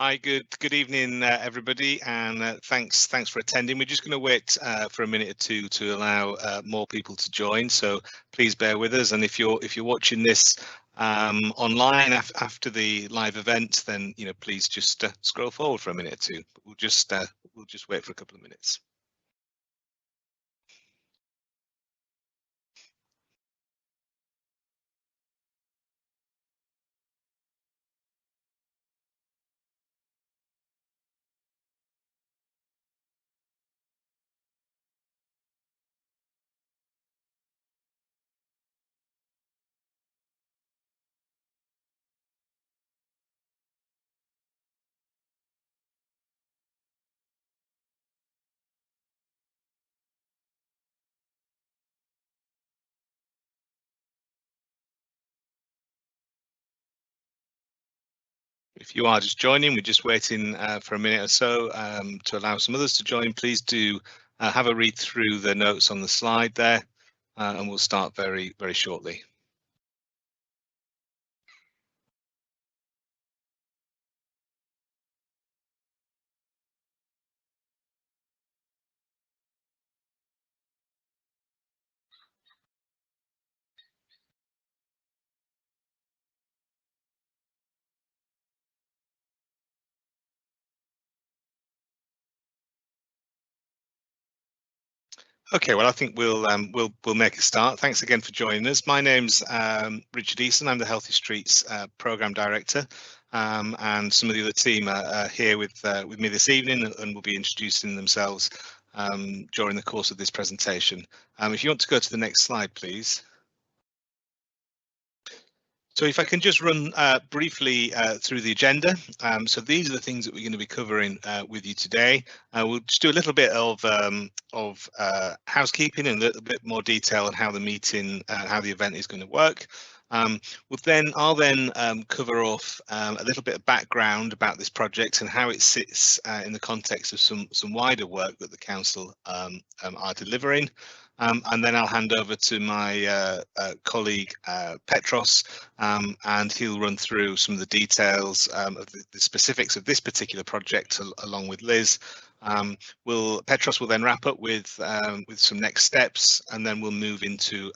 Hi, good evening, everybody, and thanks for attending. We're just going to wait for a minute or two to allow more people to join. So please bear with us. And if you're watching this online after the live event, then please just scroll forward for a minute or two. But we'll just wait for a couple of minutes. If you are just joining, we're just waiting for a minute or so to allow some others to join. Please do have a read through the notes on the slide there, and we'll start very shortly. Okay, well, I think we'll make a start. Thanks again for joining us. My name's Richard Easton. I'm the Healthy Streets Programme Director, and some of the other team are here with me this evening and will be introducing themselves during the course of this presentation. If you want to go to the next slide, please. So if I can just run briefly through the agenda. So these are the things that we're going to be covering with you today. We'll just do a little bit of housekeeping and a little bit more detail on how the meeting, how the event is going to work. I'll then cover off a little bit of background about this project and how it sits in the context of some wider work that the council are delivering. And then I'll hand over to my colleague Petros, and he'll run through some of the details of the specifics of this particular project along with Liz. Petros will then wrap up with some next steps, and then we'll move into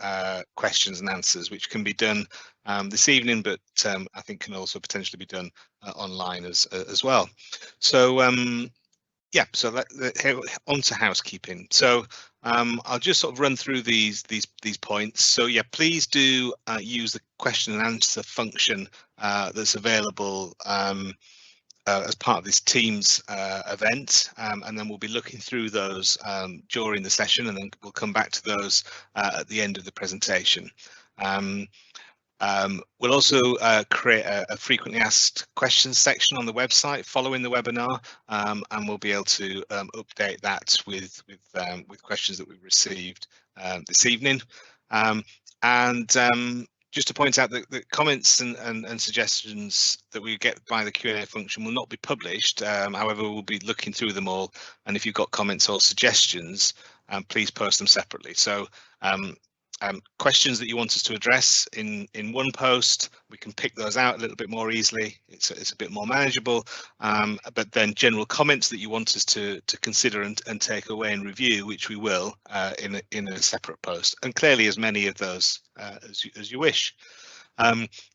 questions and answers, which can be done this evening, but I think can also potentially be done online as well. So yeah, so on to housekeeping. So I'll just sort of run through these points. So yeah, please do use the question and answer function that's available as part of this Teams event, and then we'll be looking through those during the session, and then we'll come back to those at the end of the presentation. We'll also create a frequently asked questions section on the website following the webinar, and we'll be able to update that with questions that we've received this evening. Just to point out that the comments and suggestions that we get by the Q&A function will not be published. However, we'll be looking through them all, and if you've got comments or suggestions, please post them separately. So questions that you want us to address in one post, we can pick those out a little bit more easily. It's a bit more manageable, but then general comments that you want us to consider and take away and review, which we will in a separate post, and clearly as many of those as you wish.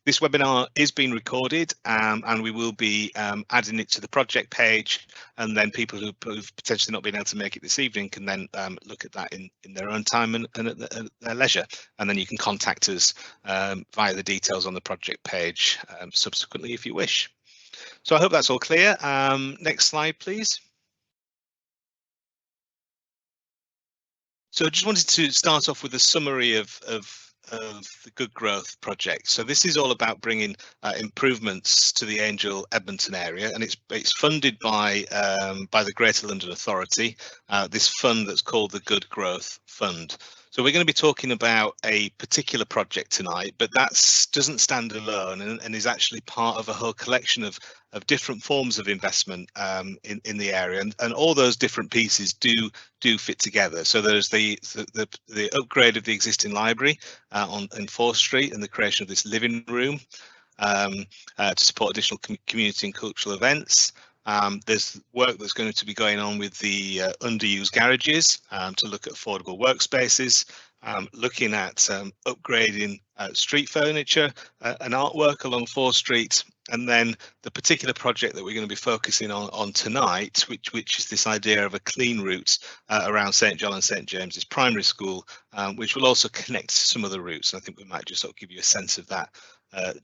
This webinar is being recorded, and we will be adding it to the project page, and then people who've potentially not been able to make it this evening can then look at that in their own time and at their leisure, and then you can contact us via the details on the project page subsequently if you wish. So I hope that's all clear. Next slide, please. So I just wanted to start off with a summary of the Good Growth project. So this is all about bringing improvements to the Angel Edmonton area, and it's funded by the Greater London Authority, this fund that's called the Good Growth Fund. So we're going to be talking about a particular project tonight, but that doesn't stand alone and is actually part of a whole collection of different forms of investment in the area, and all those different pieces do fit together. So there's the upgrade of the existing library on 4th Street and the creation of this living room. to support additional community and cultural events. There's work that's going to be going on with the underused garages to look at affordable workspaces, looking at upgrading street furniture and artwork along 4th Street, and then the particular project that we're going to be focusing on tonight, which is this idea of a clean route around St John and St James's Primary School, which will also connect to some other routes. And I think we might just sort of give you a sense of that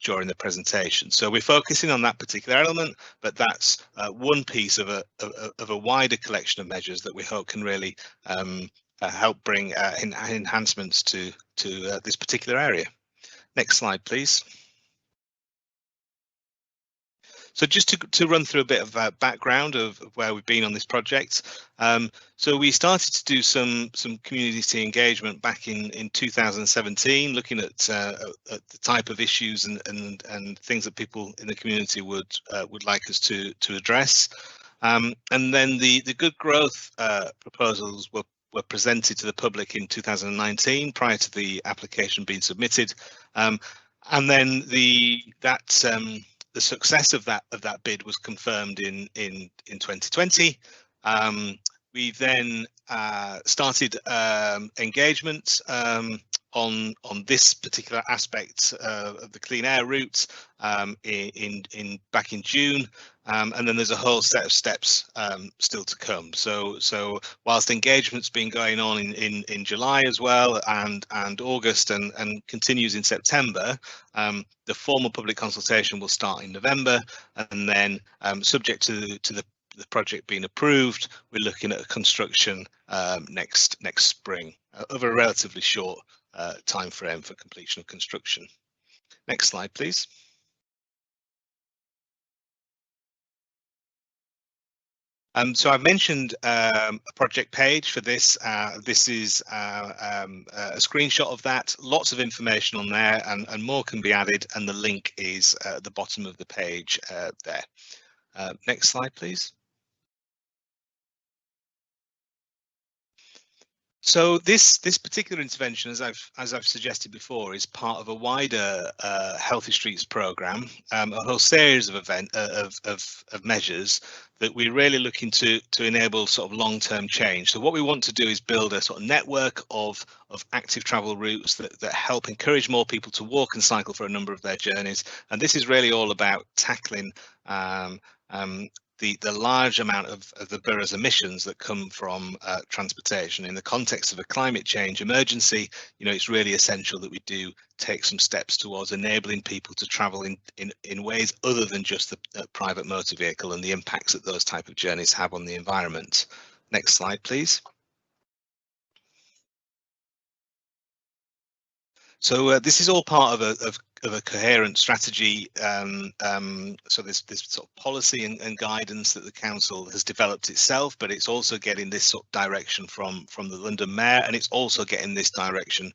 during the presentation. So we're focusing on that particular element, but that's one piece of a wider collection of measures that we hope can really help bring enhancements to this particular area. Next slide, please. So just to run through a bit of background of where we've been on this project. So we started to do some community engagement back in 2017, looking at the type of issues and things that people in the community would like us to address. And then the good growth proposals were presented to the public in 2019 prior to the application being submitted. And then the success of that bid was confirmed in 2020. We then started engagement on this particular aspect of the clean air route back in June, and then there's a whole set of steps still to come. So whilst engagement's been going on in July as well, and August, and continues in September, the formal public consultation will start in November, and then subject to the project being approved, we're looking at a construction next spring of a relatively short time frame for completion of construction. Next slide, please. So I've mentioned a project page for this. This is a screenshot of that. Lots of information on there, and more can be added, and the link is at the bottom of the page there. Next slide, please. So this particular intervention, as I've suggested before, is part of a wider Healthy Streets programme, a whole series of measures that we're really looking to enable sort of long-term change. So what we want to do is build a sort of network of active travel routes that help encourage more people to walk and cycle for a number of their journeys. And this is really all about tackling the large amount of the borough's emissions that come from transportation. In the context of a climate change emergency, it's really essential that we do take some steps towards enabling people to travel in ways other than just the private motor vehicle and the impacts that those type of journeys have on the environment. Next slide, please. So this is all part of a coherent strategy. So this sort of policy and guidance that the council has developed itself, but it's also getting this sort of direction from the London Mayor, and it's also getting this direction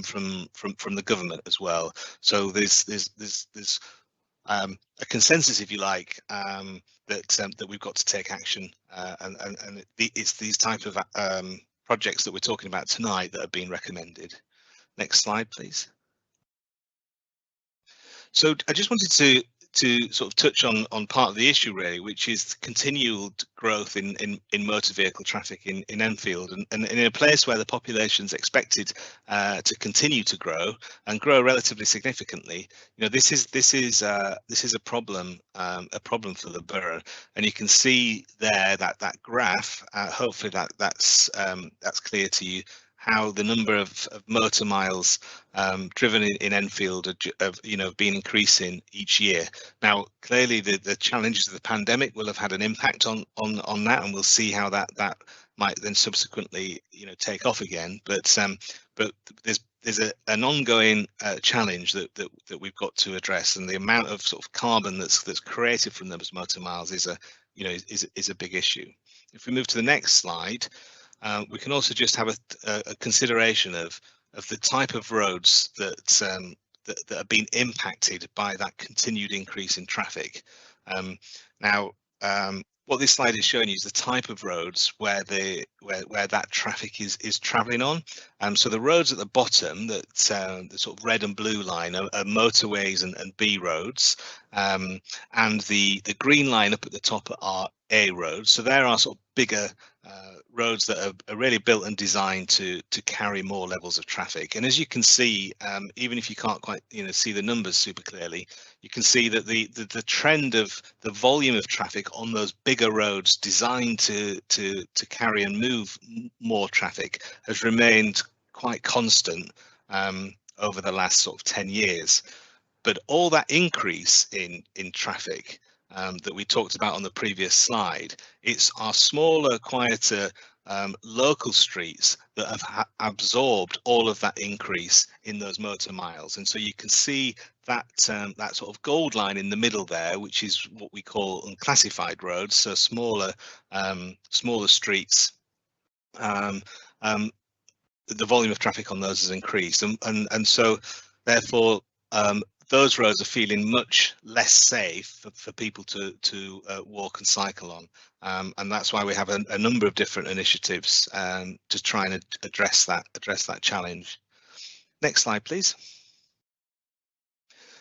from the government as well. So there's a consensus, if you like, that we've got to take action, and it's these type of projects that we're talking about tonight that are being recommended. Next slide, please. So I just wanted to sort of touch on part of the issue really, which is continued growth in motor vehicle traffic in Enfield, and in a place where the population's expected to continue to grow and grow relatively significantly. This is a problem for the borough, and you can see there that graph. Hopefully that's clear to you, how the number of motor miles driven in Enfield have been increasing each year. Now, clearly the challenges of the pandemic will have had an impact on that, and we'll see how that might then subsequently take off again. But there's an ongoing challenge that we've got to address, and the amount of sort of carbon that's created from those motor miles is a big issue. If we move to the next slide, we can also just have a consideration of the type of roads that are being impacted by that continued increase in traffic. Now, what this slide is showing you is the type of roads where that traffic is travelling on, So the roads at the bottom, that the sort of red and blue line, are motorways and B roads, and the green line up at the top are A roads. So there are sort of bigger roads that are really built and designed to carry more levels of traffic. And as you can see, even if you can't quite see the numbers super clearly, you can see that the trend of the volume of traffic on those bigger roads designed to carry and move more traffic has remained quite constant over the last sort of 10 years. But all that increase in traffic that we talked about on the previous slide, it's our smaller, quieter local streets that have absorbed all of that increase in those motor miles. And so you can see that that sort of gold line in the middle there, which is what we call unclassified roads, so smaller streets. The volume of traffic on those has increased, and so therefore those roads are feeling much less safe for people to walk and cycle on, and that's why we have a number of different initiatives to try and address that challenge. Next slide, please.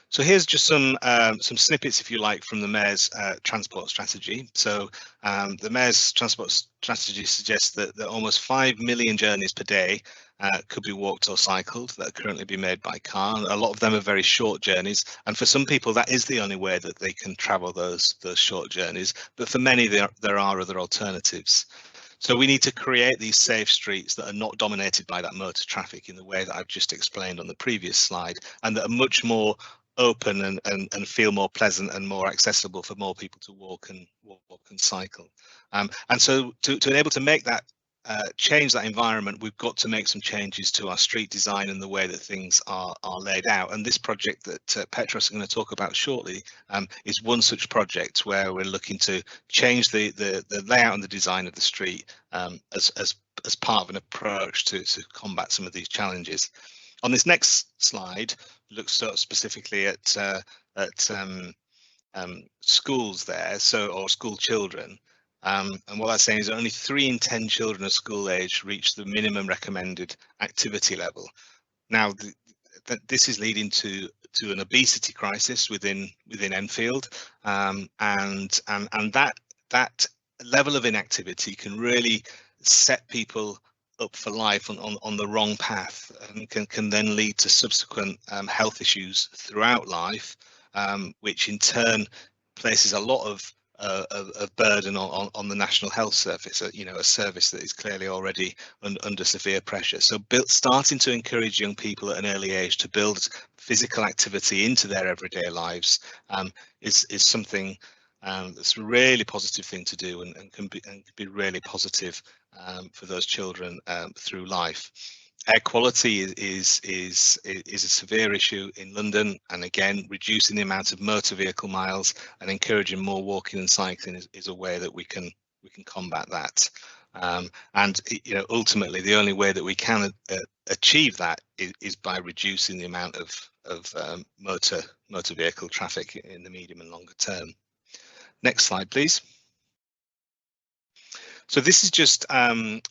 So here's just some snippets, if you like, from the Mayor's transport strategy. So the Mayor's transport strategy suggests that almost 5 million journeys per day could be walked or cycled that are currently being made by car. A lot of them are very short journeys, and for some people that is the only way that they can travel those short journeys. But for many, there are other alternatives. So we need to create these safe streets that are not dominated by that motor traffic in the way that I've just explained on the previous slide, and that are much more open and feel more pleasant and more accessible for more people to walk and cycle. And so to enable to make that change that environment, we've got to make some changes to our street design and the way that things are laid out. And this project that Petros is going to talk about shortly is one such project where we're looking to change the layout and the design of the street as part of an approach to combat some of these challenges. On this next slide, looks specifically at schools there, or school children. And what that's saying is that only 3 in 10 children of school age reach the minimum recommended activity level. Now, this is leading to an obesity crisis within Enfield, and that level of inactivity can really set people up for life on the wrong path, and can then lead to subsequent health issues throughout life, which in turn places a lot of burden on the National Health Service, a service that is clearly already under severe pressure. So starting to encourage young people at an early age to build physical activity into their everyday lives is something that's a really positive thing to do, and can be really positive for those children through life. Air quality is a severe issue in London, and again, reducing the amount of motor vehicle miles and encouraging more walking and cycling is a way that we can combat that. And ultimately, the only way that we can achieve that is by reducing the amount of motor vehicle traffic in the medium and longer term. Next slide, please. So this is just a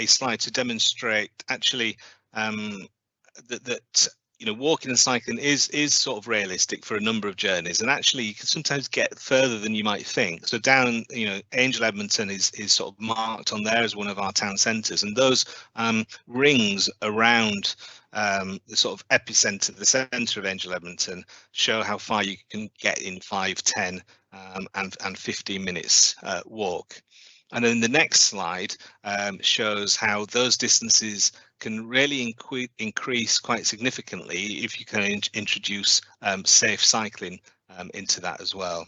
slide to demonstrate actually that walking and cycling is sort of realistic for a number of journeys, and actually you can sometimes get further than you might think. So down, Angel Edmonton is sort of marked on there as one of our town centres, and those rings around the sort of epicenter, the centre of Angel Edmonton, show how far you can get in 5, 10 and 15 minutes walk. And then the next slide shows how those distances can really increase quite significantly if you can introduce safe cycling into that as well.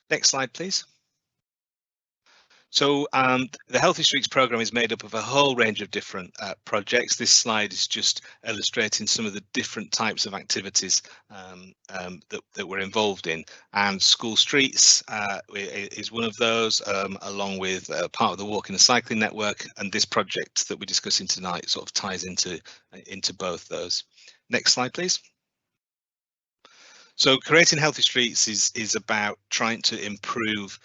Next slide, please. So the Healthy Streets programme is made up of a whole range of different projects. This slide is just illustrating some of the different types of activities that we're involved in. And School Streets is one of those, along with part of the Walking and Cycling Network. And this project that we're discussing tonight sort of ties into both those. Next slide, please. So creating healthy streets is about trying to improve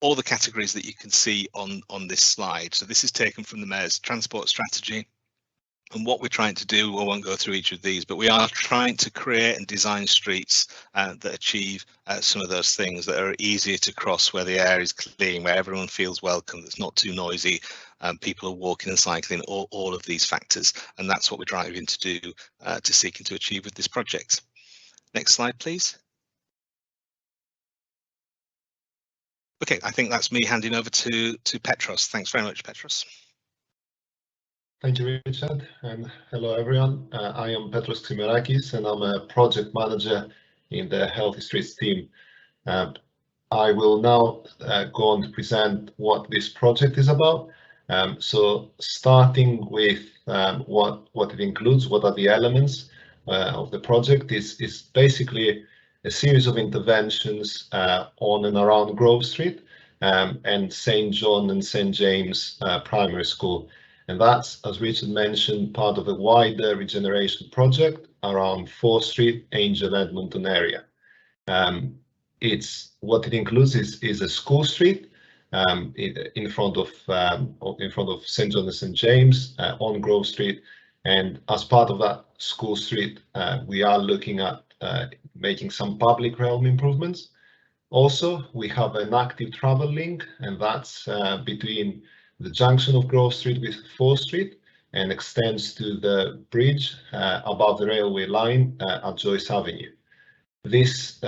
all the categories that you can see on this slide. So this is taken from the Mayor's transport strategy. And what we're trying to do, I won't go through each of these, but we are trying to create and design streets that achieve some of those things, that are easier to cross, where the air is clean, where everyone feels welcome, that's not too noisy, people are walking and cycling, all of these factors. And that's what we're driving to do, seeking to achieve with this project. Next slide, please. Okay, I think that's me handing over to Petros. Thanks very much, Petros. Thank you, Richard, and hello everyone. I am Petros Ximerakis, and I'm a project manager in the Healthy Streets team. I will now go on to present what this project is about. So starting with what it includes, what are the elements of the project, is basically a series of interventions on and around Grove Street and St. John and St. James Primary School. And that's, as Richard mentioned, part of a wider regeneration project around 4th Street, Angel, Edmonton area. What it includes is a school street in front of St. John and St. James on Grove Street, and as part of that school street, we are looking at making some public realm improvements. Also, we have an active travel link, and that's between the junction of Grove Street with 4th Street and extends to the bridge above the railway line at Joyce Avenue. This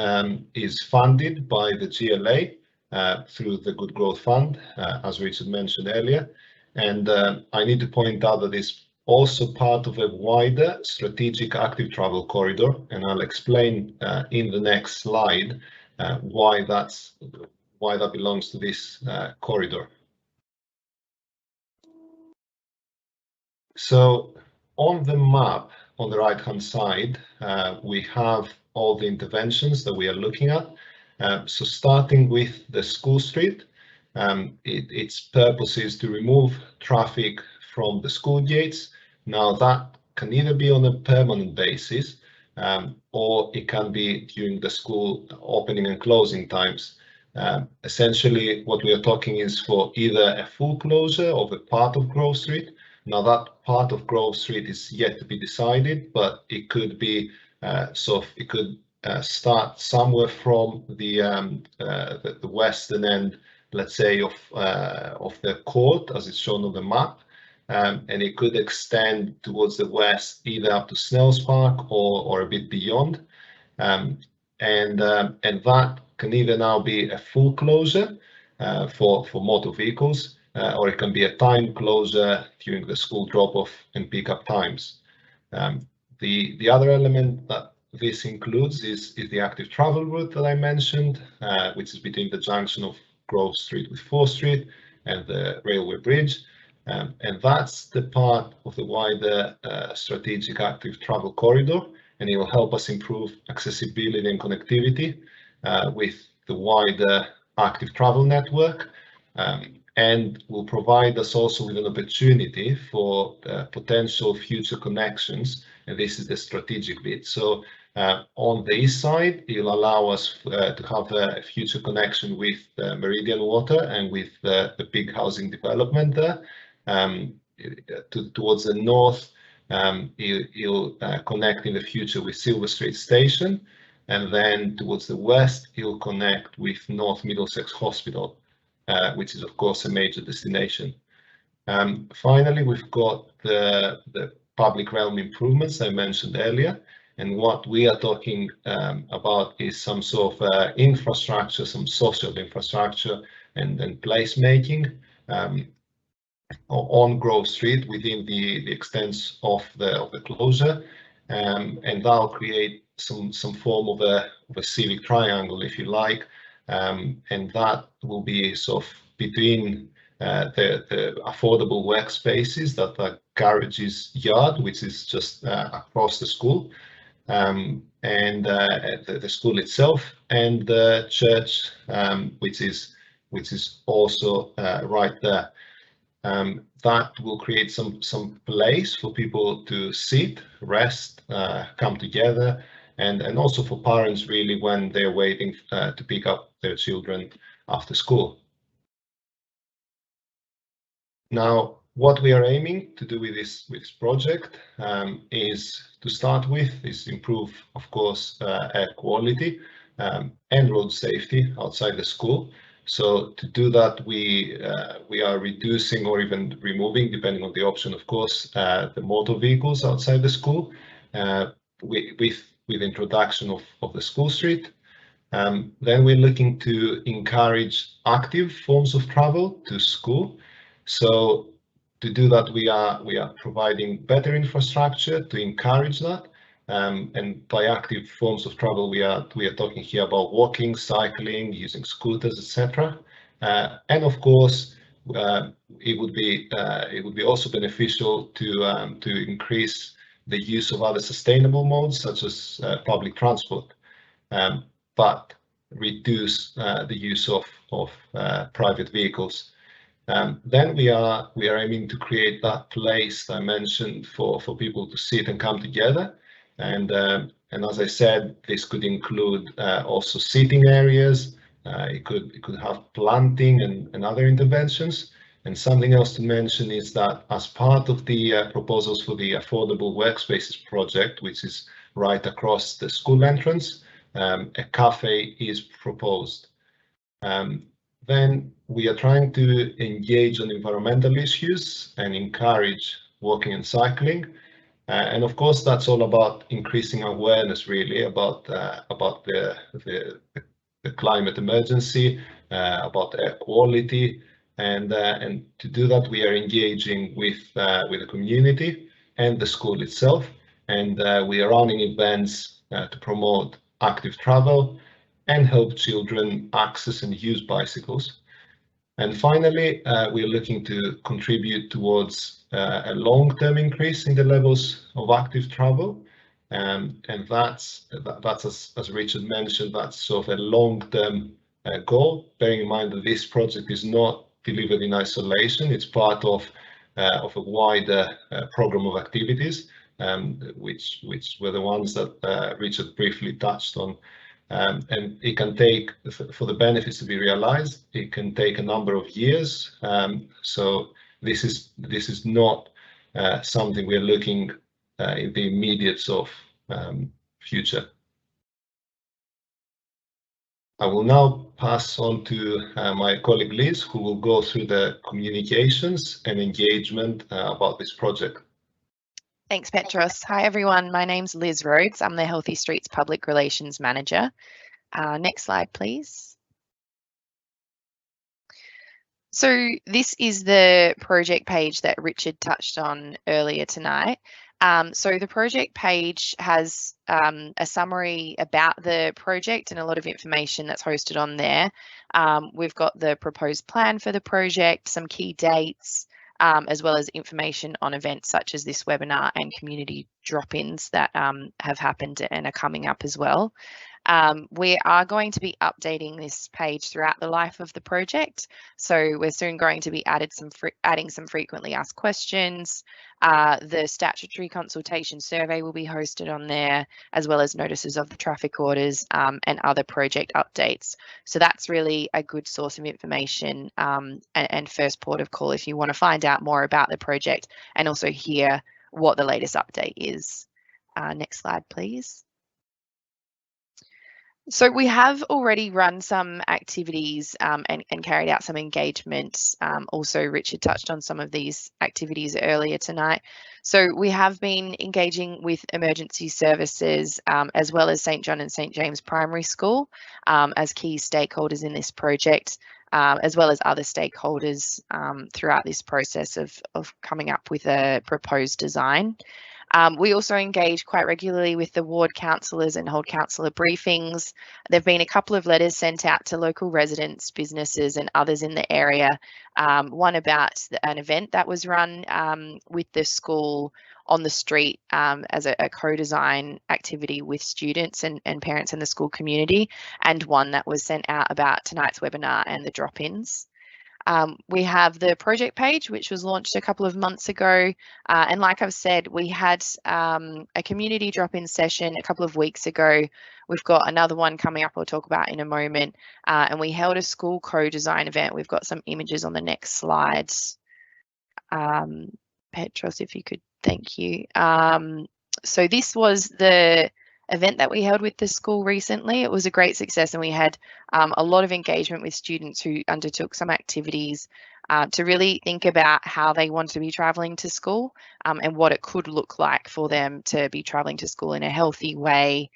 is funded by the GLA through the Good Growth Fund, as Richard mentioned earlier. And I need to point out that it's also part of a wider strategic active travel corridor, and I'll explain in the next slide why that belongs to this corridor. So on the map on the right hand side, we have all the interventions that we are looking at. So starting with the school street, its purpose is to remove traffic from the school gates. Now that can either be on a permanent basis or it can be during the school opening and closing times. Essentially, what we are talking is for either a full closure of a part of Grove Street. Now that part of Grove Street is yet to be decided, but it could be it could start somewhere from the western end, let's say, of the court, as it's shown on the map, and it could extend towards the west, either up to Snell's Park or a bit beyond, and that can either now be a full closure for motor vehicles, or it can be a timed closure during the school drop-off and pick-up times. The other element that this includes is the active travel route that I mentioned, which is between the junction of Grove Street with 4th Street and the railway bridge. And that's the part of the wider strategic active travel corridor, and it will help us improve accessibility and connectivity with the wider active travel network, and will provide us also with an opportunity for potential future connections. And this is the strategic bit. So on the east side, it will allow us to have a future connection with Meridian Water and with the big housing development there. Towards the north, it'll connect in the future with Silver Street Station, and then towards the west, it'll connect with North Middlesex Hospital, which is of course a major destination. Finally, we've got the public realm improvements I mentioned earlier, and what we are talking about is some sort of infrastructure, some social infrastructure and placemaking on Grove Street within the extents of the closure, and that'll create some form of a civic triangle, if you like, and that will be sort of between the affordable workspaces that are Garage's yard, which is just across the school, and the school itself, and the church, which is also right there. That will create some place for people to sit, rest, come together, and also for parents really when they're waiting to pick up their children after school. Now, what we are aiming to do with this project is to start with is improve, of course, air quality and road safety outside the school. So to do that, we are reducing or even removing, depending on the option, of course, the motor vehicles outside the school with introduction of the school street. Then we're looking to encourage active forms of travel to school. So to do that, we are providing better infrastructure to encourage that. And by active forms of travel, we are talking here about walking, cycling, using scooters, etc. And of course, it would be also beneficial to increase the use of other sustainable modes such as public transport. But reduce the use of private vehicles. Then we are aiming to create that place I mentioned for people to sit and come together. And as I said, this could include also seating areas. It could have planting and other interventions. And something else to mention is that as part of the proposals for the Affordable Workspaces project, which is right across the school entrance, a cafe is proposed. Then we are trying to engage on environmental issues and encourage walking and cycling. And of course, that's all about increasing awareness, really, about the climate emergency, about air quality. And to do that, we are engaging with the community and the school itself. And we are running events to promote active travel and help children access and use bicycles. And finally, we are looking to contribute towards a long-term increase in the levels of active travel. And that's as Richard mentioned, that's sort of a long-term goal, bearing in mind that this project is not delivered in isolation. It's part of a wider program of activities, which were the ones that Richard briefly touched on. And it can take, for the benefits to be realized, it can take a number of years. So this is not something we're looking in the immediate sort of future. I will now pass on to my colleague Liz, who will go through the communications and engagement about this project. Thanks, Petros. Hi, everyone. My name's Liz Rhodes. I'm the Healthy Streets Public Relations Manager. Next slide, please. So this is the project page that Richard touched on earlier tonight. So the project page has a summary about the project and a lot of information that's hosted on there. We've got the proposed plan for the project, some key dates, as well as information on events such as this webinar and community drop-ins that have happened and are coming up as well. We are going to be updating this page throughout the life of the project. So we're soon going to be adding some frequently asked questions. The statutory consultation survey will be hosted on there, as well as notices of the traffic orders and other project updates. So that's really a good source of information and first port of call if you want to find out more about the project and also hear what the latest update is. Next slide, please. So we have already run some activities and carried out some engagements. Also, Richard touched on some of these activities earlier tonight. So we have been engaging with emergency services as well as St John and St James Primary School as key stakeholders in this project, as well as other stakeholders throughout this process of coming up with a proposed design. We also engage quite regularly with the ward councillors and hold councillor briefings. There have been a couple of letters sent out to local residents, businesses and others in the area. One about an event that was run with the school on the street as a co-design activity with students and parents in the school community, and one that was sent out about tonight's webinar and the drop-ins. We have the project page, which was launched a couple of months ago. And like I've said, we had a community drop-in session a couple of weeks ago. We've got another one coming up I'll talk about in a moment. And we held a school co-design event. We've got some images on the next slides. Petros, if you could, thank you. So this was the event that we held with the school recently. It was a great success, and we had a lot of engagement with students who undertook some activities to really think about how they want to be travelling to school and what it could look like for them to be travelling to school in a healthy way.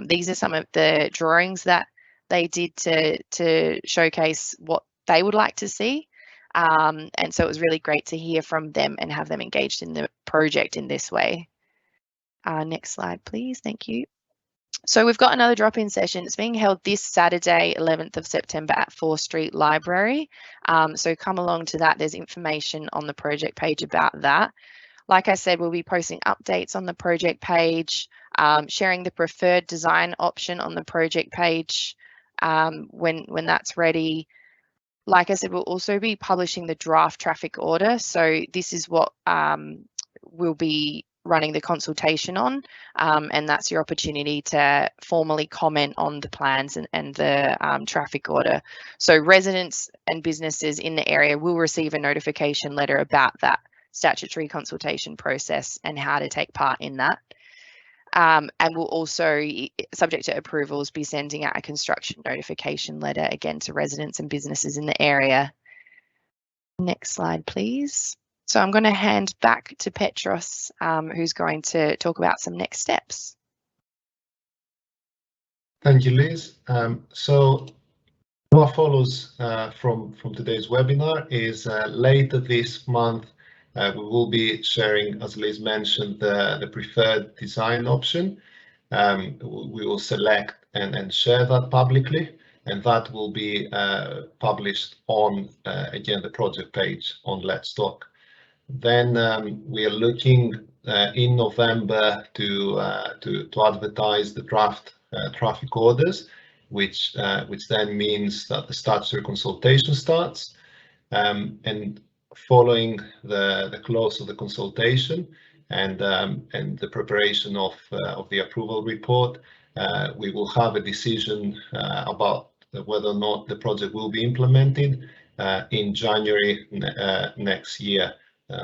These are some of the drawings that they did to showcase what they would like to see. And so it was really great to hear from them and have them engaged in the project in this way. Next slide, please. Thank you. So we've got another drop-in session. It's being held this Saturday, 11th of September at 4 Street Library. So come along to that. There's information on the project page about that. Like I said, we'll be posting updates on the project page, sharing the preferred design option on the project page when that's ready. Like I said, we'll also be publishing the draft traffic order. So this is what we'll be running the consultation on, and that's your opportunity to formally comment on the plans and the traffic order. So residents and businesses in the area will receive a notification letter about that statutory consultation process and how to take part in that. And we'll also, subject to approvals, be sending out a construction notification letter again to residents and businesses in the area. Next slide, please. So I'm going to hand back to Petros, who's going to talk about some next steps. Thank you, Liz. So what follows from today's webinar is later this month, we will be sharing, as Liz mentioned, the preferred design option. We will select and share that publicly, and that will be published on, again, the project page on Let's Talk. Then we are looking in November to advertise the draft traffic orders, which then means that the statutory consultation starts. And following the close of the consultation and the preparation of the approval report, we will have a decision about whether or not the project will be implemented in January next year.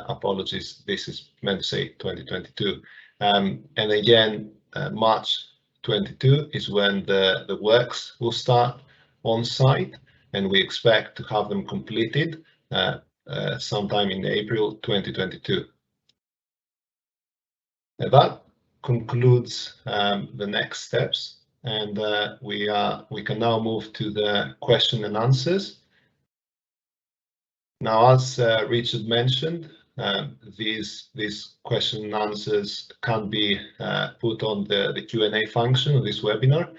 Apologies, this is meant to say 2022. And again, March 22 is when the works will start on site, and we expect to have them completed sometime in April 2022. And that concludes the next steps, and we can now move to the question and answers. Now, as Richard mentioned, these question and answers can be put on the Q&A function of this webinar.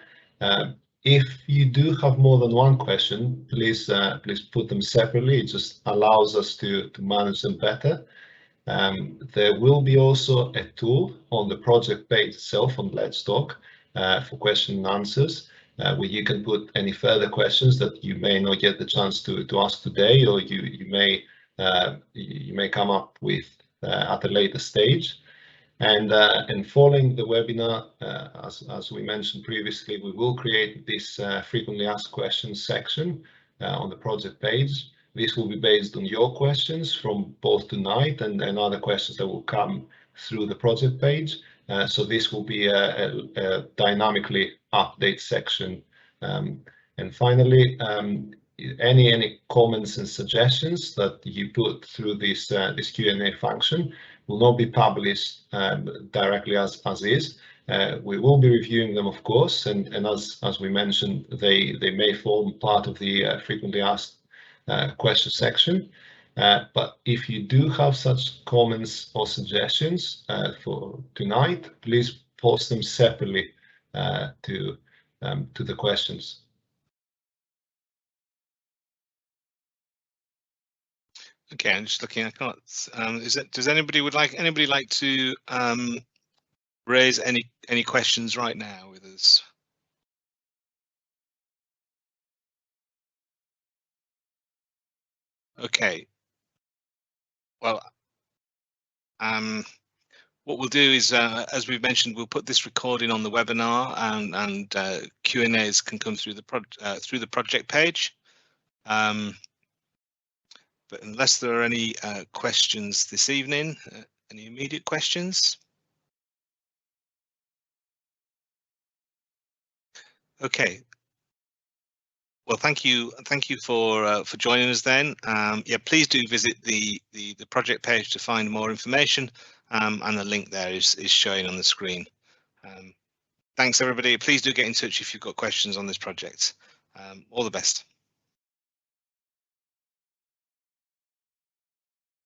If you do have more than one question, please put them separately. It just allows us to manage them better. There will be also a tool on the project page itself on Let's Talk for question and answers, where you can put any further questions that you may not get the chance to ask today, or you may come up with at a later stage. And following the webinar, as we mentioned previously, we will create this frequently asked questions section on the project page. This will be based on your questions from both tonight and other questions that will come through the project page. So this will be a dynamically update section. And finally, any comments and suggestions that you put through this Q&A function will not be published directly as is. We will be reviewing them, of course, and as we mentioned, they may form part of the frequently asked question section. But if you do have such comments or suggestions for tonight, please post them separately to the questions. Okay, I'm just looking. I can't. Does anybody like to raise any questions right now with us? Okay. Well, what we'll do is, as we've mentioned, we'll put this recording on the webinar, and Q&As can come through the project page. But unless there are any questions this evening, any immediate questions? Okay. Well, thank you for joining us then. Yeah, please do visit the project page to find more information, and the link there is showing on the screen. Thanks everybody. Please do get in touch if you've got questions on this project. All the best.